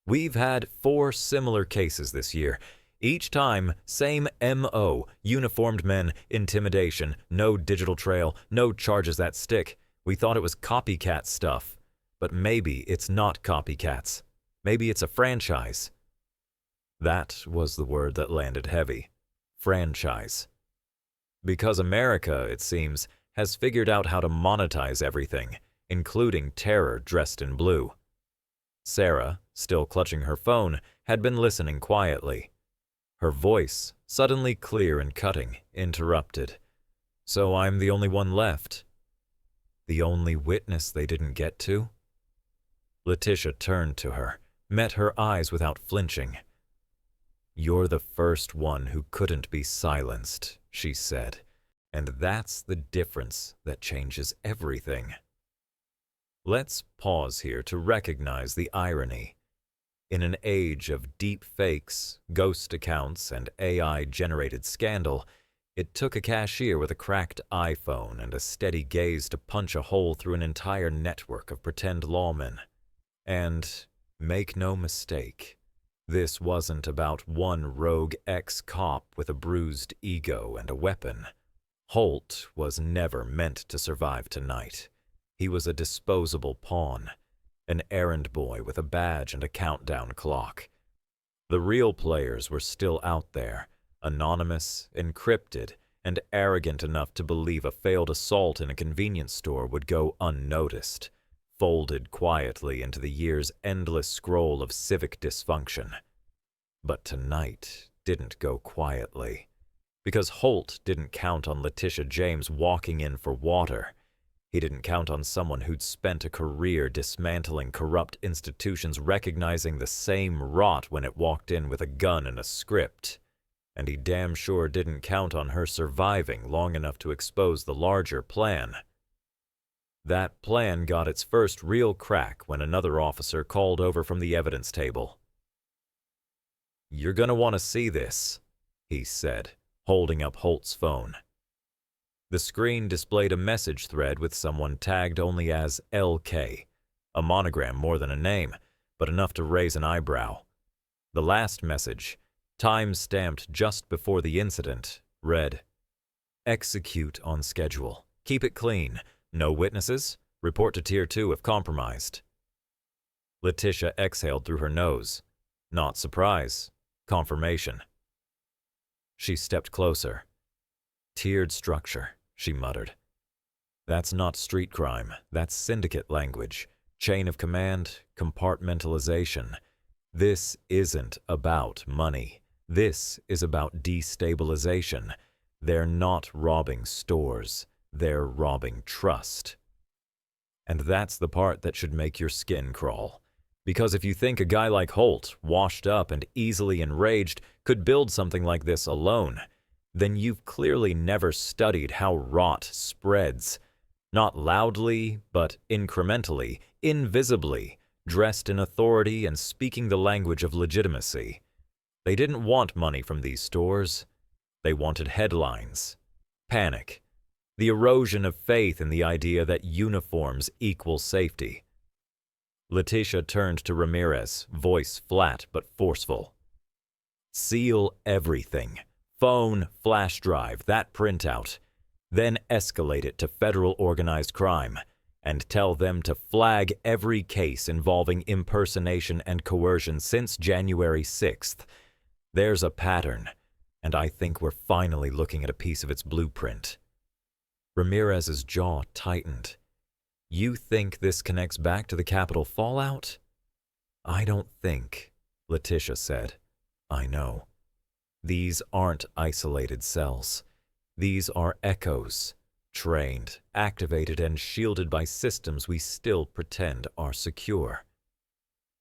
"We've had 4 similar cases this year. Each time, same M.O., uniformed men, intimidation, no digital trail, no charges that stick. We thought it was copycat stuff. But maybe it's not copycats. Maybe it's a franchise." That was the word that landed heavy. Franchise. Because America, it seems, has figured out how to monetize everything, including terror dressed in blue. Sarah, still clutching her phone, had been listening quietly. Her voice, suddenly clear and cutting, interrupted. "So I'm the only one left? The only witness they didn't get to?" Letitia turned to her, met her eyes without flinching. "You're the first one who couldn't be silenced," she said, "and that's the difference that changes everything." Let's pause here to recognize the irony. In an age of deep fakes, ghost accounts, and AI-generated scandal, it took a cashier with a cracked iPhone and a steady gaze to punch a hole through an entire network of pretend lawmen. And, make no mistake, This wasn't about one rogue ex-cop with a bruised ego and a weapon. Holt was never meant to survive tonight. He was a disposable pawn, an errand boy with a badge and a countdown clock. The real players were still out there, anonymous, encrypted, and arrogant enough to believe a failed assault in a convenience store would go unnoticed, folded quietly into the year's endless scroll of civic dysfunction. But tonight didn't go quietly, because Holt didn't count on Letitia James walking in for water. He didn't count on someone who'd spent a career dismantling corrupt institutions recognizing the same rot when it walked in with a gun and a script. And he damn sure didn't count on her surviving long enough to expose the larger plan. That plan got its first real crack when another officer called over from the evidence table. "You're gonna want to see this," he said, holding up Holt's phone. The screen displayed a message thread with someone tagged only as LK, a monogram more than a name, but enough to raise an eyebrow. The last message, time-stamped just before the incident, read, "Execute on schedule. Keep it clean. No witnesses. Report to Tier 2 if compromised." Letitia exhaled through her nose. Not surprise. Confirmation. She stepped closer. "Tiered structure," she muttered. "That's not street crime. That's syndicate language. Chain of command, compartmentalization. This isn't about money. This is about destabilization. They're not robbing stores. They're robbing trust." And that's the part that should make your skin crawl. Because if you think a guy like Holt, washed up and easily enraged, could build something like this alone, then you've clearly never studied how rot spreads. Not loudly, but incrementally, invisibly, dressed in authority and speaking the language of legitimacy. They didn't want money from these stores. They wanted headlines, panic, the erosion of faith in the idea that uniforms equal safety. Letitia turned to Ramirez, voice flat but forceful. "Seal everything. Phone, flash drive, that printout. Then escalate it to federal organized crime, and tell them to flag every case involving impersonation and coercion since January 6th. There's a pattern, and I think we're finally looking at a piece of its blueprint." Ramirez's jaw tightened. "You think this connects back to the Capitol fallout?" "I don't think," Letitia said. "I know. These aren't isolated cells. These are echoes, trained, activated, and shielded by systems we still pretend are secure."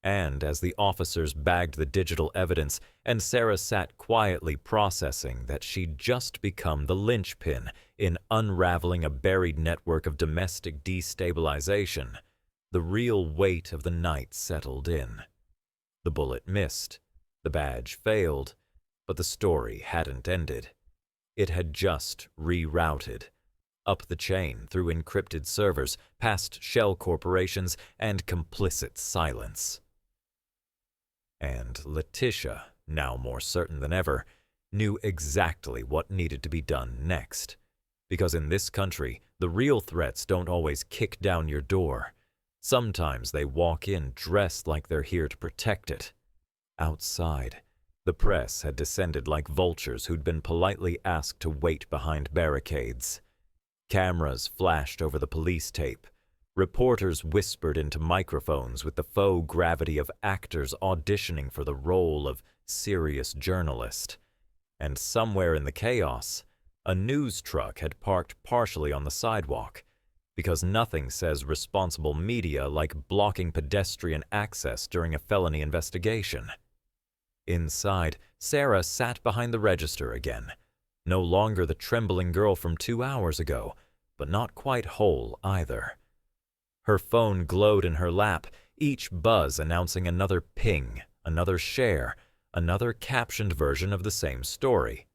And as the officers bagged the digital evidence and Sarah sat quietly processing that she'd just become the linchpin in unraveling a buried network of domestic destabilization, the real weight of the night settled in. The bullet missed, the badge failed, but the story hadn't ended. It had just rerouted, up the chain through encrypted servers, past shell corporations, and complicit silence. And Letitia, now more certain than ever, knew exactly what needed to be done next. Because in this country, the real threats don't always kick down your door. Sometimes they walk in dressed like they're here to protect it. Outside, the press had descended like vultures who'd been politely asked to wait behind barricades. Cameras flashed over the police tape. Reporters whispered into microphones with the faux gravity of actors auditioning for the role of serious journalist. And somewhere in the chaos, a news truck had parked partially on the sidewalk, because nothing says responsible media like blocking pedestrian access during a felony investigation. Inside, Sarah sat behind the register again, no longer the trembling girl from 2 hours ago, but not quite whole either. Her phone glowed in her lap, each buzz announcing another ping, another share, another captioned version of the same story.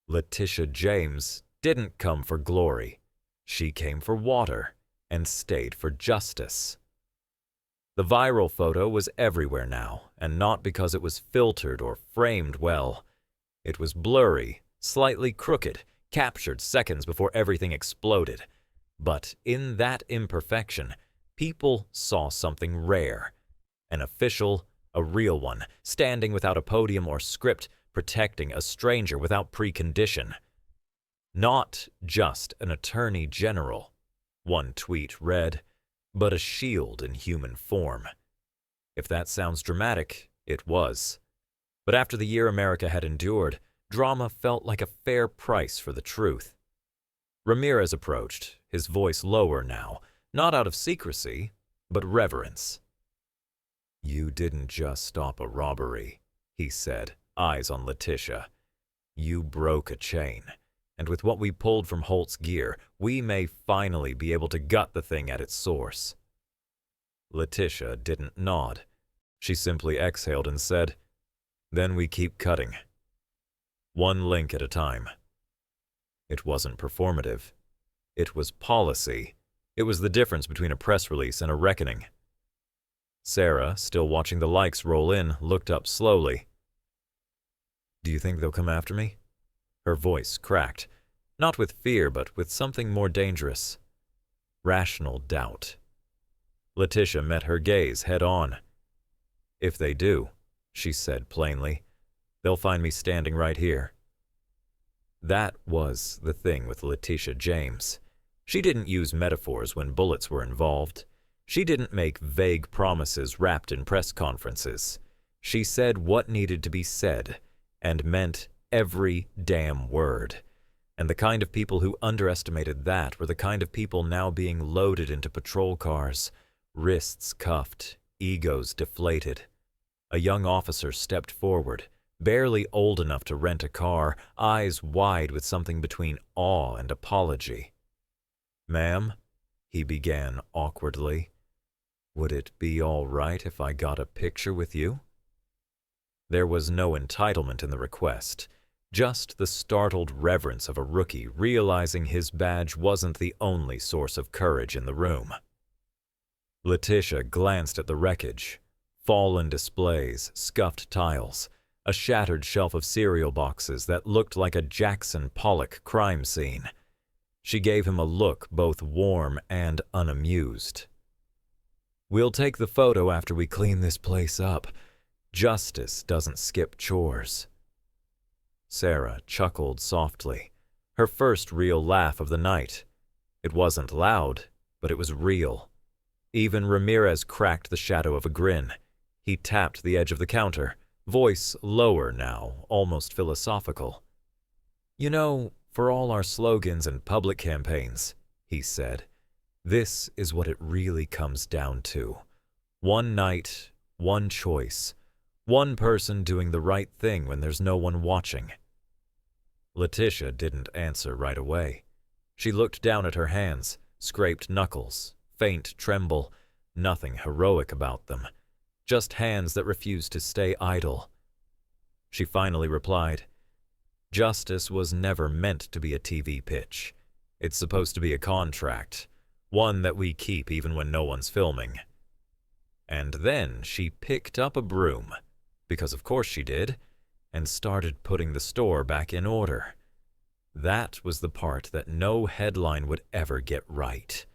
Letitia James didn't come for glory. She came for water and stayed for justice. The viral photo was everywhere now, and not because it was filtered or framed well. It was blurry, slightly crooked, captured seconds before everything exploded. But in that imperfection, people saw something rare. An official, a real one, standing without a podium or script, protecting a stranger without precondition. Not just an attorney general, one tweet read, but a shield in human form. If that sounds dramatic, it was. But after the year America had endured, drama felt like a fair price for the truth. Ramirez approached, his voice lower now, not out of secrecy, but reverence. "You didn't just stop a robbery," he said, eyes on Letitia. "You broke a chain, and with what we pulled from Holt's gear, we may finally be able to gut the thing at its source." Letitia didn't nod. She simply exhaled and said, "Then we keep cutting. One link at a time." It wasn't performative. It was policy. It was the difference between a press release and a reckoning. Sarah, still watching the likes roll in, looked up slowly. "Do you think they'll come after me?" Her voice cracked, not with fear, but with something more dangerous. Rational doubt. Letitia met her gaze head on. "If they do," she said plainly, "they'll find me standing right here." That was the thing with Letitia James. She didn't use metaphors when bullets were involved. She didn't make vague promises wrapped in press conferences. She said what needed to be said, and meant every damn word. And the kind of people who underestimated that were the kind of people now being loaded into patrol cars, wrists cuffed, egos deflated. A young officer stepped forward, barely old enough to rent a car, eyes wide with something between awe and apology. "Ma'am," he began awkwardly, "would it be all right if I got a picture with you?" There was no entitlement in the request, just the startled reverence of a rookie realizing his badge wasn't the only source of courage in the room. Letitia glanced at the wreckage. Fallen displays, scuffed tiles, a shattered shelf of cereal boxes that looked like a Jackson Pollock crime scene. She gave him a look both warm and unamused. "We'll take the photo after we clean this place up. Justice doesn't skip chores." Sarah chuckled softly, her first real laugh of the night. It wasn't loud, but it was real. Even Ramirez cracked the shadow of a grin. He tapped the edge of the counter, voice lower now, almost philosophical. "You know, for all our slogans and public campaigns," he said, "this is what it really comes down to. One night, one choice, one person doing the right thing when there's no one watching." Letitia didn't answer right away. She looked down at her hands, scraped knuckles, faint tremble, nothing heroic about them, just hands that refused to stay idle. She finally replied, "Justice was never meant to be a TV pitch. It's supposed to be a contract, one that we keep even when no one's filming." And then she picked up a broom, because of course she did, and started putting the store back in order. That was the part that no headline would ever get right.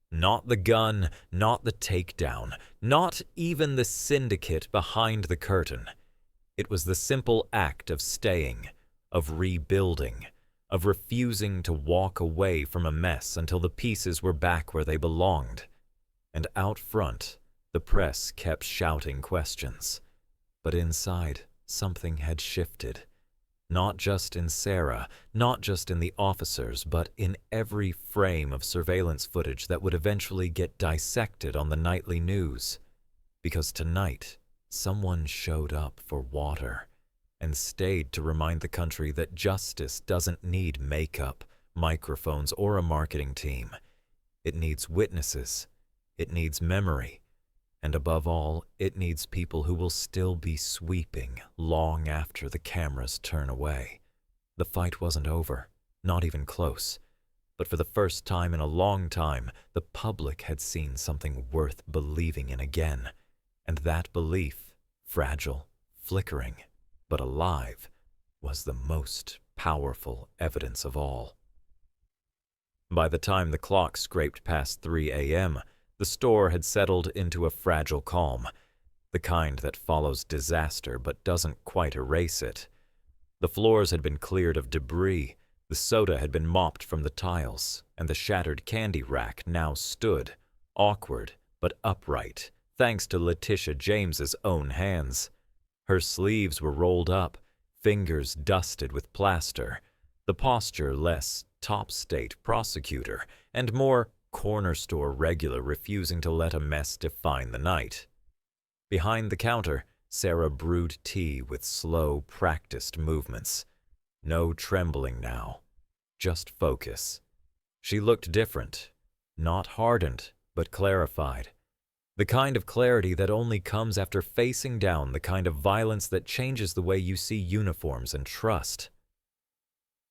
Not the gun, not the takedown, not even the syndicate behind the curtain. It was the simple act of staying, of rebuilding, of refusing to walk away from a mess until the pieces were back where they belonged. And out front, the press kept shouting questions. But inside, something had shifted. Not just in Sarah, not just in the officers, but in every frame of surveillance footage that would eventually get dissected on the nightly news. Because tonight, someone showed up for water and stayed to remind the country that justice doesn't need makeup, microphones, or a marketing team. It needs witnesses. It needs memory. And above all, it needs people who will still be sweeping long after the cameras turn away. The fight wasn't over, not even close. But for the first time in a long time, the public had seen something worth believing in again, and that belief, fragile, flickering, but alive, was the most powerful evidence of all. By the time the clock scraped past 3 a.m., the store had settled into a fragile calm, the kind that follows disaster but doesn't quite erase it. The floors had been cleared of debris, the soda had been mopped from the tiles, and the shattered candy rack now stood, awkward but upright, thanks to Letitia James's own hands. Her sleeves were rolled up, fingers dusted with plaster, the posture less top state prosecutor and more corner store regular refusing to let a mess define the night. Behind the counter, Sarah brewed tea with slow, practiced movements. No trembling now, just focus. She looked different, not hardened, but clarified. The kind of clarity that only comes after facing down the kind of violence that changes the way you see uniforms and trust.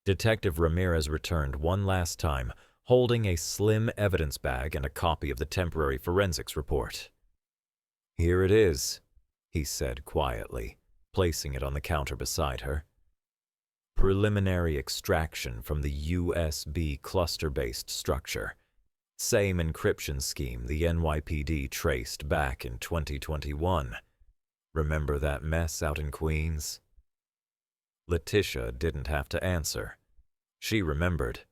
Detective Ramirez returned one last time, holding a slim evidence bag and a copy of the temporary forensics report. "Here it is," he said quietly, placing it on the counter beside her. "Preliminary extraction from the USB cluster-based structure. Same encryption scheme the NYPD traced back in 2021. Remember that mess out in Queens?" Letitia didn't have to answer. She remembered.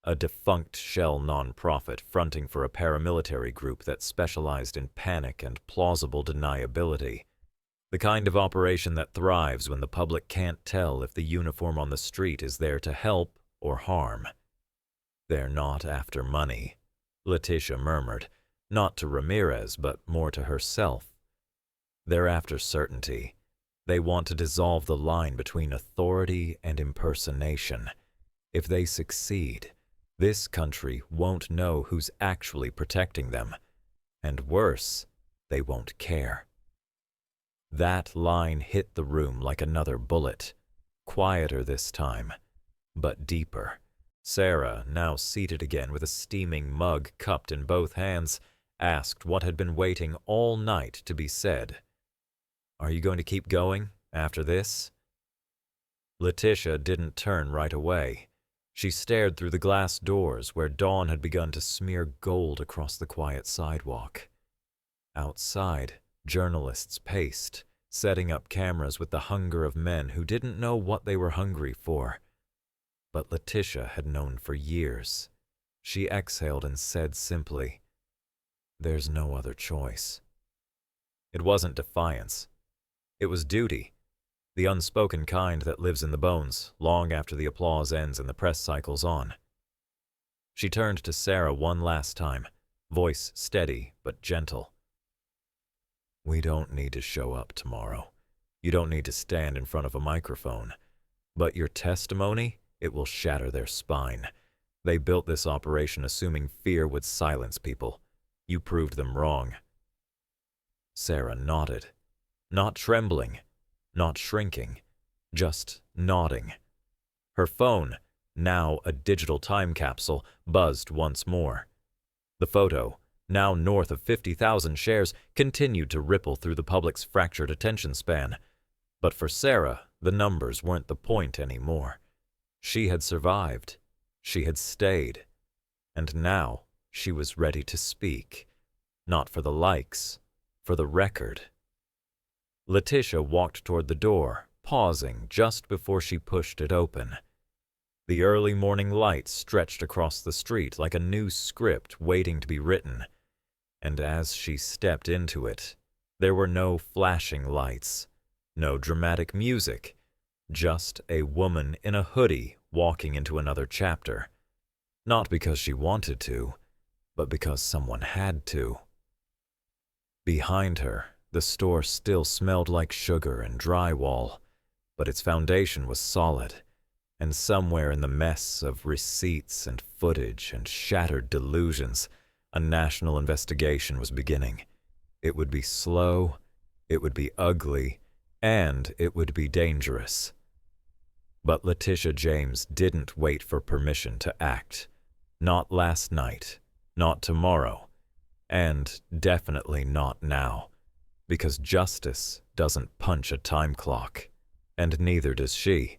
A defunct shell nonprofit fronting for a paramilitary group that specialized in panic and plausible deniability. The kind of operation that thrives when the public can't tell if the uniform on the street is there to help or harm. "They're not after money," Letitia murmured, not to Ramirez but more to herself. "They're after certainty. They want to dissolve the line between authority and impersonation. If they succeed, this country won't know who's actually protecting them. And worse, they won't care." That line hit the room like another bullet, quieter this time, but deeper. Sarah, now seated again with a steaming mug cupped in both hands, asked what had been waiting all night to be said. "Are you going to keep going after this?" Letitia didn't turn right away. She stared through the glass doors where dawn had begun to smear gold across the quiet sidewalk. Outside, journalists paced, setting up cameras with the hunger of men who didn't know what they were hungry for. But Letitia had known for years. She exhaled and said simply, "There's no other choice." It wasn't defiance. It was duty, the unspoken kind that lives in the bones long after the applause ends and the press cycles on. She turned to Sarah one last time, voice steady but gentle. "We don't need to show up tomorrow. You don't need to stand in front of a microphone. But your testimony, it will shatter their spine. They built this operation assuming fear would silence people. You proved them wrong." Sarah nodded, not trembling, not shrinking, just nodding. Her phone, now a digital time capsule, buzzed once more. The photo, now north of 50,000 shares, continued to ripple through the public's fractured attention span. But for Sarah, the numbers weren't the point anymore. She had survived. She had stayed. And now she was ready to speak. Not for the likes, for the record. Letitia walked toward the door, pausing just before she pushed it open. The early morning light stretched across the street like a new script waiting to be written. And as she stepped into it, there were no flashing lights, no dramatic music, just a woman in a hoodie walking into another chapter. Not because she wanted to, but because someone had to. Behind her, the store still smelled like sugar and drywall, but its foundation was solid, and somewhere in the mess of receipts and footage and shattered delusions, a national investigation was beginning. It would be slow, it would be ugly, and it would be dangerous. But Letitia James didn't wait for permission to act. Not last night, not tomorrow, and definitely not now, because justice doesn't punch a time clock, and neither does she.